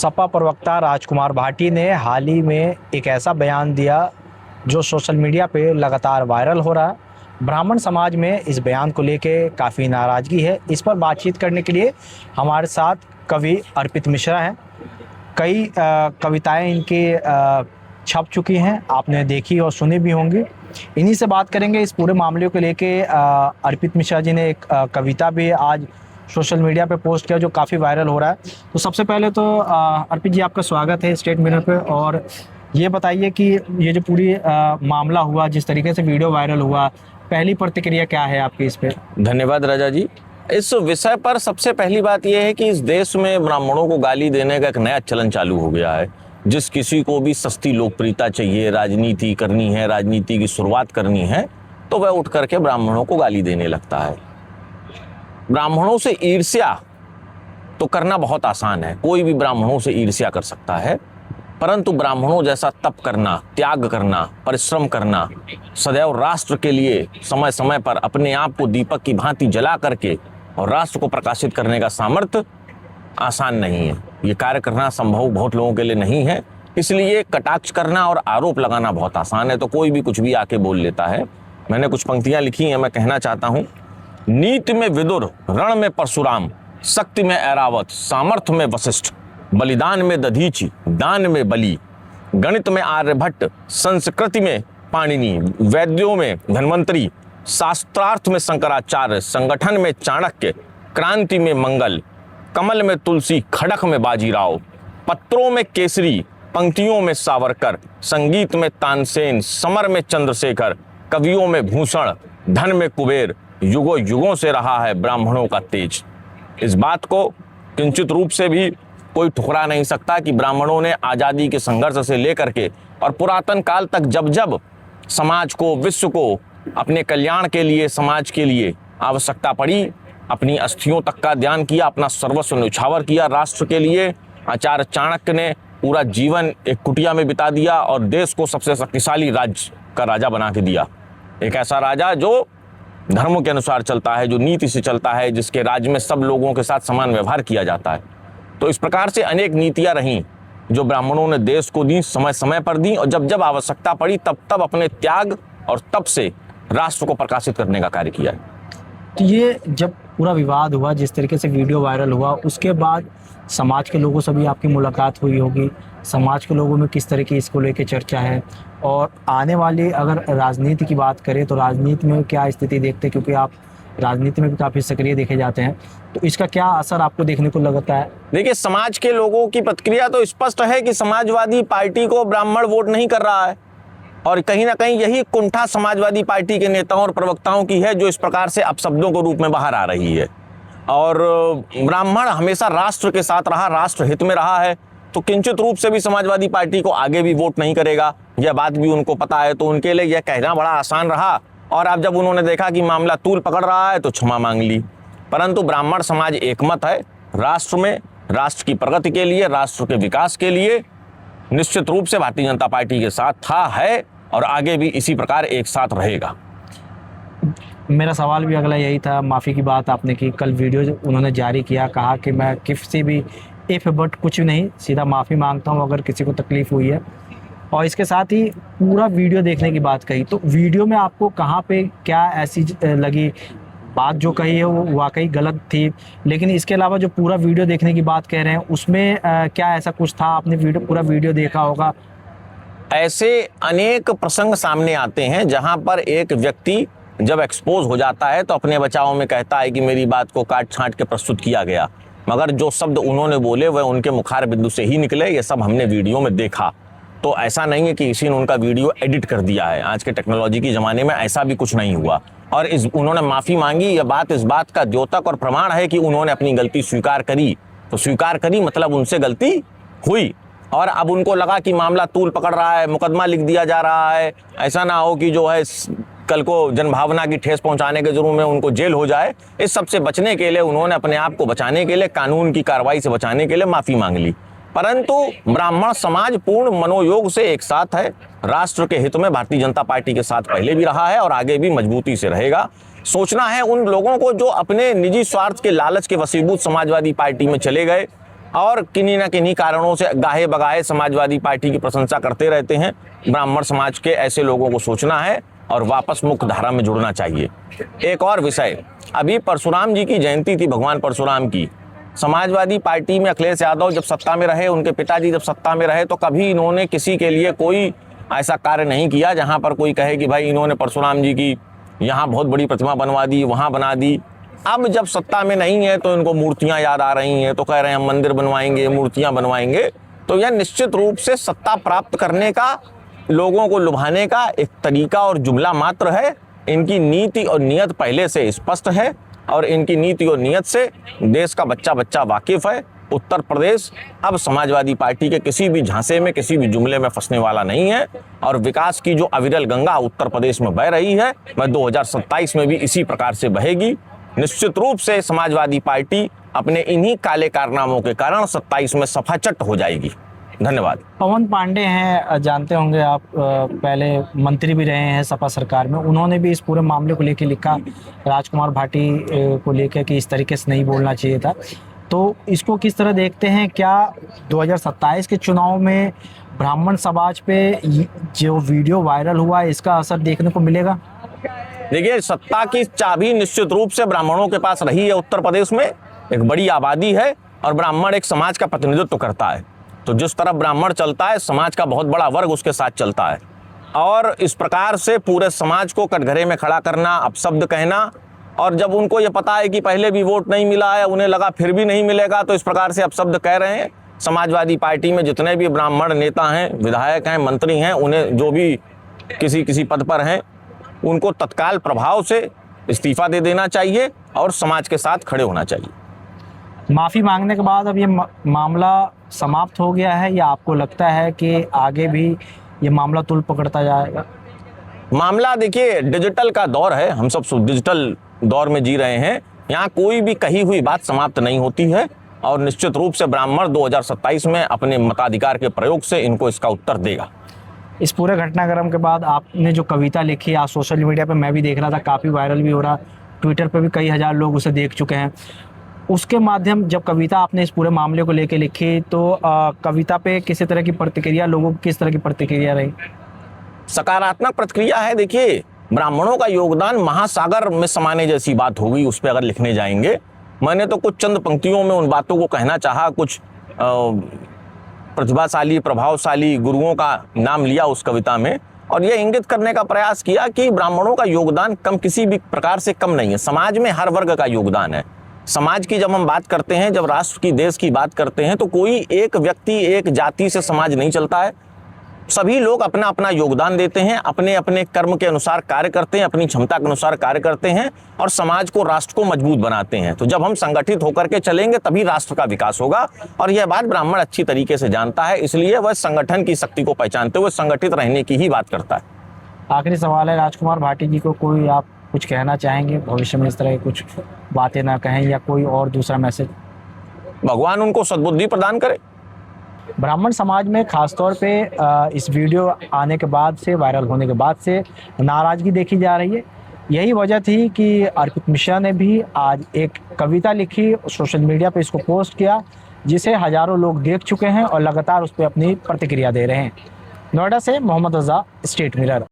सपा प्रवक्ता राजकुमार भाटी ने हाल ही में एक ऐसा बयान दिया जो सोशल मीडिया पे लगातार वायरल हो रहा है। ब्राह्मण समाज में इस बयान को लेके काफ़ी नाराज़गी है। इस पर बातचीत करने के लिए हमारे साथ कवि अर्पित मिश्रा हैं। कई कविताएं इनकी छप चुकी हैं, आपने देखी और सुनी भी होंगी। इन्हीं से बात करेंगे इस पूरे मामले को लेके। अर्पित मिश्रा जी ने एक कविता भी आज सोशल मीडिया पे पोस्ट किया जो काफ़ी वायरल हो रहा है। तो सबसे पहले तो अर्पित जी, आपका स्वागत है स्टेट मिरर पे। और ये बताइए कि ये जो पूरी मामला हुआ, जिस तरीके से वीडियो वायरल हुआ, पहली प्रतिक्रिया क्या है आपकी इस पे? धन्यवाद राजा जी। इस विषय पर सबसे पहली बात यह है कि इस देश में ब्राह्मणों को गाली देने का एक नया चलन चालू हो गया है। जिस किसी को भी सस्ती लोकप्रियता चाहिए, राजनीति करनी है, राजनीति की शुरुआत करनी है, तो वह उठ करके ब्राह्मणों को गाली देने लगता है। ब्राह्मणों से ईर्ष्या तो करना बहुत आसान है, कोई भी ब्राह्मणों से ईर्ष्या कर सकता है, परंतु ब्राह्मणों जैसा तप करना, त्याग करना, परिश्रम करना, सदैव राष्ट्र के लिए समय समय पर अपने आप को दीपक की भांति जला करके और राष्ट्र को प्रकाशित करने का सामर्थ्य आसान नहीं है। ये कार्य करना संभव बहुत लोगों के लिए नहीं है। इसलिए कटाक्ष करना और आरोप लगाना बहुत आसान है, तो कोई भी कुछ भी आके बोल लेता है। मैंने कुछ पंक्तियां लिखी हैं, मैं कहना चाहता हूँ। नीति में विदुर, रण में परशुराम, शक्ति में ऐरावत, सामर्थ्य में वशिष्ठ, बलिदान में दधीचि, दान में बलि, गणित में आर्यभट्ट, संस्कृति में पाणिनि, वैद्यों में धन्वंतरी, शास्त्रार्थ में शंकराचार्य, संगठन में चाणक्य, क्रांति में मंगल, कमल में तुलसी, खड़क में बाजीराव, पत्रों में केसरी, पंक्तियों में सावरकर, संगीत में तानसेन, समर में चंद्रशेखर, कवियों में भूषण, धन में कुबेर, युगों युगों से रहा है ब्राह्मणों का तेज। इस बात को किंचित रूप से भी कोई ठुकरा नहीं सकता कि ब्राह्मणों ने आज़ादी के संघर्ष से लेकर के और पुरातन काल तक जब जब समाज को, विश्व को अपने कल्याण के लिए, समाज के लिए आवश्यकता पड़ी, अपनी अस्थियों तक का ध्यान किया, अपना सर्वस्व न्यौछावर किया राष्ट्र के लिए। आचार्य चाणक्य ने पूरा जीवन एक कुटिया में बिता दिया और देश को सबसे शक्तिशाली राज्य का राजा बना के दिया। एक ऐसा राजा जो धर्मों के अनुसार चलता है, जो नीति से चलता है, जिसके राज्य में सब लोगों के साथ समान व्यवहार किया जाता है। तो इस प्रकार से अनेक नीतियां रहीं जो ब्राह्मणों ने देश को दी, समय समय पर दी, और जब जब आवश्यकता पड़ी तब तब अपने त्याग और तप से राष्ट्र को प्रकाशित करने का कार्य किया। तो ये जब पूरा विवाद हुआ, जिस तरीके से वीडियो वायरल हुआ, उसके बाद समाज के लोगों से भी आपकी मुलाकात हुई होगी। समाज के लोगों में किस तरह की इसको लेके चर्चा है, और आने वाली अगर राजनीति की बात करें तो राजनीति में क्या स्थिति देखते हैं, क्योंकि आप राजनीति में भी काफ़ी सक्रिय देखे जाते हैं, तो इसका क्या असर आपको देखने को लगता है? देखिए, समाज के लोगों की प्रतिक्रिया तो स्पष्ट है कि समाजवादी पार्टी को ब्राह्मण वोट नहीं कर रहा है, और कहीं ना कहीं यही कुंठा समाजवादी पार्टी के नेताओं और प्रवक्ताओं की है, जो इस प्रकार से अपशब्दों के रूप में बाहर आ रही है। और ब्राह्मण हमेशा राष्ट्र के साथ रहा, राष्ट्र हित में रहा है, तो किंचित रूप से भी समाजवादी पार्टी को आगे भी वोट नहीं करेगा। यह बात भी उनको पता है, तो उनके लिए यह कहना बड़ा आसान रहा। और अब जब उन्होंने देखा कि मामला तूल पकड़ रहा है तो क्षमा मांग ली। परंतु ब्राह्मण समाज एकमत है राष्ट्र में, राष्ट्र की प्रगति के लिए, राष्ट्र के विकास के लिए निश्चित रूप से भारतीय जनता पार्टी के साथ था, है और आगे भी इसी प्रकार एक साथ रहेगा। मेरा सवाल भी अगला यही था। माफ़ी की बात आपने की, कल वीडियो जो उन्होंने जारी किया, कहा कि मैं किसी भी इफ बट कुछ नहीं, सीधा माफ़ी मांगता हूं अगर किसी को तकलीफ़ हुई है। और इसके साथ ही पूरा वीडियो देखने की बात कही, तो वीडियो में आपको कहाँ पे क्या ऐसी लगी? बात जो कही है वो वाकई गलत थी, लेकिन इसके अलावा जो पूरा वीडियो देखने की बात कह रहे हैं उसमें क्या ऐसा कुछ था? आपने पूरा वीडियो देखा होगा। ऐसे अनेक प्रसंग सामने आते हैं जहां पर एक व्यक्ति जब एक्सपोज हो जाता है तो अपने बचाव में कहता है कि मेरी बात को काट छांट के प्रस्तुत किया गया, मगर जो शब्द उन्होंने बोले वह उनके मुखार बिंदु से ही निकले। ये सब हमने वीडियो में देखा। तो ऐसा नहीं है कि किसी ने उनका वीडियो एडिट कर दिया है। आज के टेक्नोलॉजी के ज़माने में ऐसा भी कुछ नहीं हुआ। और उन्होंने माफ़ी मांगी, यह बात इस बात का द्योतक और प्रमाण है कि उन्होंने अपनी गलती स्वीकार करी। तो स्वीकार करी मतलब उनसे गलती हुई, और अब उनको लगा कि मामला तूल पकड़ रहा है, मुकदमा लिख दिया जा रहा है, ऐसा ना हो कि जो है कल को जनभावना की ठेस पहुंचाने के जरूर में उनको जेल हो जाए। इस सब से बचने के लिए उन्होंने अपने आप को बचाने के लिए, कानून की कार्रवाई से बचाने के लिए माफ़ी मांग ली। परंतु ब्राह्मण समाज पूर्ण मनोयोग से एक साथ है, राष्ट्र के हित में भारतीय जनता पार्टी के साथ पहले भी रहा है और आगे भी मजबूती से रहेगा। सोचना है उन लोगों को जो अपने निजी स्वार्थ के लालच के वशीभूत समाजवादी पार्टी में चले गए, और किन्हीं न किन्हीं कारणों से गाहे बगाहे समाजवादी पार्टी की प्रशंसा करते रहते हैं। ब्राह्मण समाज के ऐसे लोगों को सोचना है और वापस मुख्य धारा में जुड़ना चाहिए। एक और विषय, अभी परशुराम जी की जयंती थी, भगवान परशुराम की। समाजवादी पार्टी में अखिलेश यादव जब सत्ता में रहे, उनके पिताजी जब सत्ता में रहे, तो कभी इन्होंने किसी के लिए कोई ऐसा कार्य नहीं किया जहां पर कोई कहे कि भाई इन्होंने परशुराम जी की यहाँ बहुत बड़ी प्रतिमा बनवा दी, वहाँ बना दी। अब जब सत्ता में नहीं है तो इनको मूर्तियां याद आ रही हैं, तो कह रहे हैं हम मंदिर बनवाएंगे, मूर्तियां बनवाएंगे। तो यह निश्चित रूप से सत्ता प्राप्त करने का, लोगों को लुभाने का एक तरीका और जुमला मात्र है। इनकी नीति और नियत पहले से स्पष्ट है और इनकी नीति और नियत से देश का बच्चा बच्चा वाकिफ है। उत्तर प्रदेश अब समाजवादी पार्टी के किसी भी झांसे में, किसी भी जुमले में फंसने वाला नहीं है और विकास की जो अविरल गंगा उत्तर प्रदेश में बह रही है, वह 2027 में भी इसी प्रकार से बहेगी। निश्चित रूप से समाजवादी पार्टी अपने इन्हीं काले कारनामों के कारण 27 में सफाचट हो जाएगी। धन्यवाद। पवन पांडे हैं, जानते होंगे आप, पहले मंत्री भी रहे हैं सपा सरकार में। उन्होंने भी इस पूरे मामले को लेकर लिखा, राजकुमार भाटी को लेकर कि इस तरीके से नहीं बोलना चाहिए था। तो इसको किस तरह देखते हैं? क्या 2027 के चुनाव में ब्राह्मण समाज पे जो वीडियो वायरल हुआ है इसका असर देखने को मिलेगा? देखिए, सत्ता की चाबी निश्चित रूप से ब्राह्मणों के पास रही है। उत्तर प्रदेश में एक बड़ी आबादी है और ब्राह्मण एक समाज का प्रतिनिधित्व करता है। तो जिस तरफ ब्राह्मण चलता है, समाज का बहुत बड़ा वर्ग उसके साथ चलता है और इस प्रकार से पूरे समाज को कटघरे में खड़ा करना, अपशब्द कहना, और जब उनको ये पता है कि पहले भी वोट नहीं मिला है, उन्हें लगा फिर भी नहीं मिलेगा, तो इस प्रकार से अपशब्द कह रहे हैं। समाजवादी पार्टी में जितने भी ब्राह्मण नेता हैं, विधायक हैं, मंत्री हैं, उन्हें जो भी किसी पद पर हैं, उनको तत्काल प्रभाव से इस्तीफा दे देना चाहिए और समाज के साथ खड़े होना चाहिए। माफ़ी मांगने के बाद अब ये मामला समाप्त हो गया है या आपको लगता है कि आगे भी ये मामला तूल पकड़ता जाएगा? मामला, देखिए, डिजिटल का दौर है, हम सब डिजिटल दौर में जी रहे हैं। यहाँ कोई भी कही हुई बात समाप्त नहीं होती है और निश्चित रूप से ब्राह्मण 2027 में अपने मताधिकार के प्रयोग से इनको इसका उत्तर देगा। इस पूरे घटनाक्रम के बाद आपने जो कविता लिखी, आज सोशल मीडिया पे मैं भी देख रहा था, काफ़ी वायरल भी हो रहा, ट्विटर पे भी कई हज़ार लोग उसे देख चुके हैं। उसके माध्यम, जब कविता आपने इस पूरे मामले को लेकर लिखी तो कविता पे किसी तरह की प्रतिक्रिया, लोगों की किस तरह की प्रतिक्रिया रही? सकारात्मक प्रतिक्रिया है। देखिए, ब्राह्मणों का योगदान महासागर में समाने जैसी बात होगी उस पर अगर लिखने जाएंगे। मैंने तो कुछ चंद पंक्तियों में उन बातों को कहना चाहा, कुछ प्रतिभाशाली, प्रभावशाली गुरुओं का नाम लिया उस कविता में और यह इंगित करने का प्रयास किया कि ब्राह्मणों का योगदान किसी भी प्रकार से कम नहीं है। समाज में हर वर्ग का योगदान है। समाज की जब हम बात करते हैं, जब राष्ट्र की, देश की बात करते हैं, तो कोई एक व्यक्ति, एक जाति से समाज नहीं चलता है। सभी लोग अपना अपना योगदान देते हैं, अपने अपने कर्म के अनुसार कार्य करते हैं, अपनी क्षमता के अनुसार कार्य करते हैं और समाज को, राष्ट्र को मजबूत बनाते हैं। तो जब हम संगठित होकर के चलेंगे तभी राष्ट्र का विकास होगा और यह बात ब्राह्मण अच्छी तरीके से जानता है, इसलिए वह संगठन की शक्ति को पहचानते हुए संगठित रहने की ही बात करता है। आखिरी सवाल है, राजकुमार भाटी जी को कोई आप कुछ कहना चाहेंगे? भविष्य में इस तरह की कुछ बातें ना कहें या कोई और दूसरा मैसेज? भगवान उनको सद्बुद्धि प्रदान करे। ब्राह्मण समाज में खासतौर पे इस वीडियो आने के बाद से, वायरल होने के बाद से नाराज़गी देखी जा रही है। यही वजह थी कि अर्पित मिश्रा ने भी आज एक कविता लिखी, सोशल मीडिया पे इसको पोस्ट किया, जिसे हज़ारों लोग देख चुके हैं और लगातार उस पर अपनी प्रतिक्रिया दे रहे हैं। नोएडा से मोहम्मद रज़ा, स्टेट मिरर।